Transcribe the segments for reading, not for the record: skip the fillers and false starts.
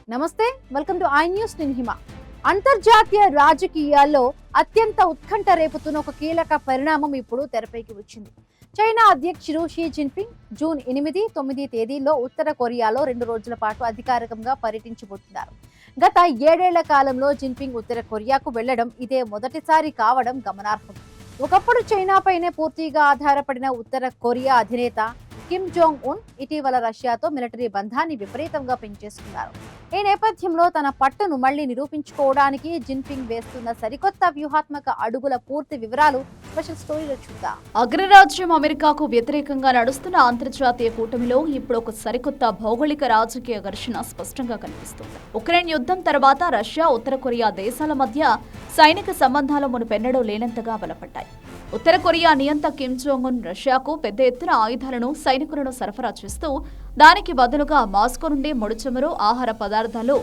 నమస్తే, welcome to I news. నేను హిమ. అంతర్జాతీయ రాజకీయాల్లో అత్యంత ఉత్కంఠ రేపుతున్న ఒక కీలక పరిణామం ఇప్పుడు తెరపైకి వచ్చింది. చైనా అధ్యక్షుడు షీ జిన్పింగ్ జూన్ 8, 9 తేదీల్లో ఉత్తర కొరియాలో 2 రోజుల పాటు అధికారికంగా పర్యటించబోతున్నారు. గత 7 ఏళ్ల కాలంలో జిన్పింగ్ ఉత్తర కొరియాకు వెళ్లడం ఇదే మొదటిసారి కావడం గమనార్హం. ఒకప్పుడు చైనాపైనే పూర్తిగా ఆధారపడిన ఉత్తర కొరియా అధినేత కిమ్ జోంగ్ ఉన్ ఇటీవల రష్యాతో మిలిటరీ బంధాన్ని విపరీతంగా పెంచేసుకున్నారు. ఈ నేపథ్యంలో తన పట్టును మళ్లీ నిరూపించుకోవడానికి జిన్పింగ్ వేస్తున్న సరికొత్త వ్యూహాత్మక అడుగుల పూర్తి వివరాలు స్పెషల్ స్టోరీలో చూద్దాం. అగ్రరాజ్యం అమెరికాకు వ్యతిరేకంగా నడుస్తున్న అంతర్జాతీయ కూటమిలో ఇప్పుడు ఒక సరికొత్త భౌగోళిక రాజకీయ ఘర్షణ స్పష్టంగా కనిపిస్తుంది. ఉక్రెయిన్ యుద్ధం తర్వాత రష్యా, ఉత్తర కొరియా దేశాల మధ్య సైనిక సంబంధాలు మునుపెన్నడూ లేనంతగా బలపడ్డాయి. ఉత్తర కొరియా నియంత కిమ్ జోంగ్ ఉన్ రష్యాకు పెద్ద ఎత్తున ఆయుధాలను, సైనికులను సరఫరా చేస్తూ దానికి బదులుగా మాస్కో నుండి ముడిచమురు, ఆహార పదార్థాలు,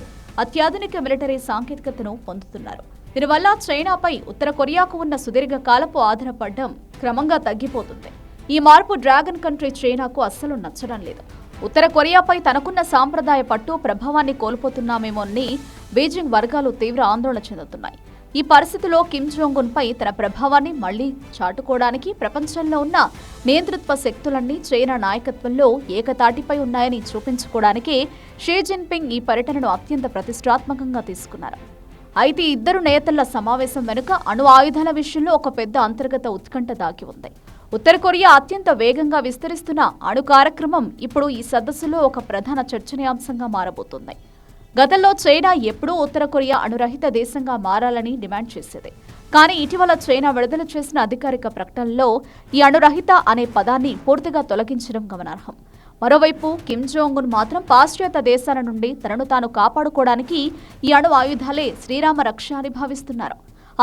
అత్యాధునిక మిలిటరీ సాంకేతికతను పొందుతున్నారు. దీనివల్ల చైనాపై ఉత్తర కొరియాకు ఉన్న సుదీర్ఘ కాలపు ఆధారపడడం క్రమంగా తగ్గిపోతుంది. ఈ మార్పు డ్రాగన్ కంట్రీ చైనాకు అస్సలు నచ్చడం లేదు. ఉత్తర కొరియాపై తనకున్న సాంప్రదాయ పట్టు, ప్రభావాన్ని కోల్పోతున్నామేమోనని బీజింగ్ వర్గాలు తీవ్ర ఆందోళన చెందుతున్నాయి. ఈ పరిస్థితిలో కిమ్ జోంగ్ ఉన్ పై తన ప్రభావాన్ని మళ్లీ చాటుకోవడానికి ప్రపంచంలో ఉన్న నియంతృత్వ శక్తులన్నీ చైనా నాయకత్వంలో ఏకతాటిపై ఉన్నాయని చూపించుకోవడానికి షీ జిన్పింగ్ ఈ పర్యటనను అత్యంత ప్రతిష్టాత్మకంగా తీసుకున్నారు. అయితే ఇద్దరు నేతల సమావేశం వెనుక అణు ఆయుధాల విషయంలో ఒక పెద్ద అంతర్గత ఉత్కంఠ దాగి ఉంది. ఉత్తర కొరియా అత్యంత వేగంగా విస్తరిస్తున్న అణు కార్యక్రమం ఇప్పుడు ఈ సదస్సులో ఒక ప్రధాన చర్చనీయాంశంగా మారబోతుంది. గతంలో చైనా ఎప్పుడూ ఉత్తర కొరియా అణురహిత దేశంగా మారాలని డిమాండ్ చేసేది. కానీ ఇటీవల చైనా విడుదల చేసిన అధికారిక ప్రకటనలో ఈ అణురహిత అనే పదాన్ని పూర్తిగా తొలగించడం గమనార్హం. మరోవైపు కిమ్ జోంగ్ ఉన్ మాత్రం పాశ్చాత్య దేశాల నుండి తనను తాను కాపాడుకోవడానికి ఈ అణు ఆయుధాలే శ్రీరామ రక్ష అని భావిస్తున్నారు.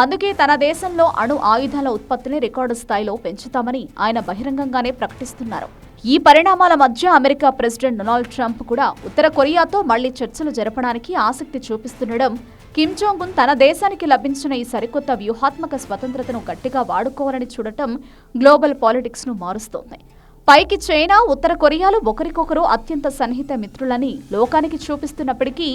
అందుకే తన దేశంలో అణు ఆయుధాల ఉత్పత్తిని రికార్డు స్థాయిలో పెంచుతామని ఆయన బహిరంగంగానే ప్రకటిస్తున్నారు. ఈ పరిణామాల మధ్య అమెరికా ప్రెసిడెంట్ డొనాల్డ్ ట్రంప్ కూడా ఉత్తర కొరియాతో మళ్లీ చర్చలు జరపడానికి ఆసక్తి చూపిస్తుండడం, కిమ్ జోంగ్ ఉన్ తన దేశానికి లభించిన ఈ సరికొత్త వ్యూహాత్మక స్వతంత్రతను గట్టిగా వాడుకోవాలని చూడటం గ్లోబల్ పాలిటిక్స్ ను మారుస్తోంది. పైకి చైనా, ఉత్తర కొరియాలు ఒకరికొకరు అత్యంత సన్నిహిత మిత్రులని లోకానికి చూపిస్తున్నప్పటికీ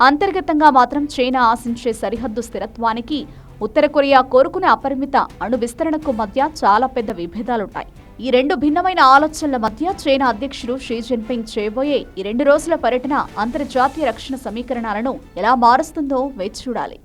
అంతర్గతంగా మాత్రం చైనా ఆశించే సరిహద్దు స్థిరత్వానికి, ఉత్తర కొరియా కోరుకునే అపరిమిత అణు విస్తరణకు మధ్య చాలా పెద్ద విభేదాలుంటాయి. ఈ రెండు భిన్నమైన ఆలోచనల మధ్య చైనా అధ్యక్షుడు షీ జిన్పింగ్ చేయబోయే ఈ 2 రోజుల పర్యటన అంతర్జాతీయ రక్షణ సమీకరణాలను ఎలా మారుస్తుందో వేచి చూడాలి.